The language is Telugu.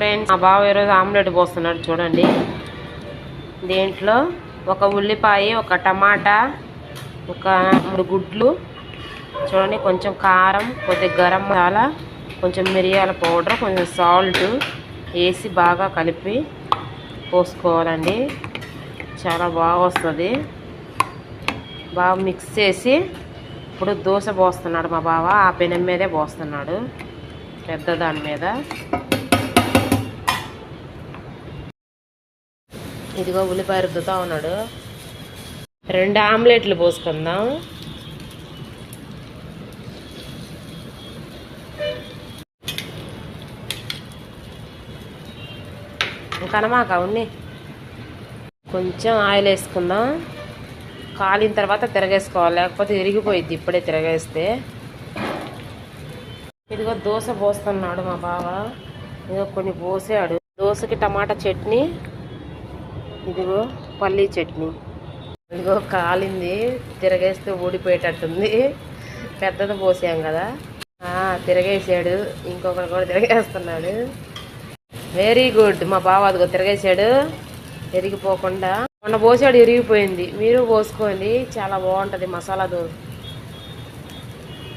ఫ్రెండ్స్, మా బావ ఈరోజు ఆమ్లెట్ పోస్తున్నాడు చూడండి. దీంట్లో ఒక ఉల్లిపాయ, ఒక టమాటా, ఒక 3 గుడ్లు చూడండి, కొంచెం కారం, కొద్దిగా గరం మసాలా, కొంచెం మిరియాల పౌడర్, కొంచెం సాల్ట్ వేసి బాగా కలిపి పోసుకోవాలండి. చాలా బాగా వస్తుంది. బాగా మిక్స్ చేసి ఇప్పుడు దోశ పోస్తున్నాడు మా బావ. ఆ పెనం మీదే పోస్తున్నాడు, పెద్ద దాని మీద. ఇదిగో ఉల్లిపాయ రుద్దుతా ఉన్నాడు. 2 ఆమ్లెట్లు పోసుకుందాం. కనమాక ఉన్ని కొంచెం ఆయిల్ వేసుకుందాం. కాలిన తర్వాత తిరగేసుకోవాలి, లేకపోతే విరిగిపోయిద్ది ఇప్పుడే తిరగేస్తే. ఇదిగో దోశ పోస్తున్నాడు మా బావ. ఇదిగో కొన్ని పోసాడు. దోశకి టమాటా చట్నీ, ఇదిగో పల్లీ చట్నీ. ఇదిగో కాలింది, తిరగేస్తే ఊడిపోయేటట్టుంది. పెద్దది పోసాం కదా, తిరగేసాడు. ఇంకొకరు కూడా తిరగేస్తున్నాడు. వెరీ గుడ్ మా బావ. అదిగో తిరగేసాడు విరిగిపోకుండా. మొన్న పోసాడు, విరిగిపోయింది. మీరు పోసుకోండి, చాలా బాగుంటుంది మసాలా దోశ.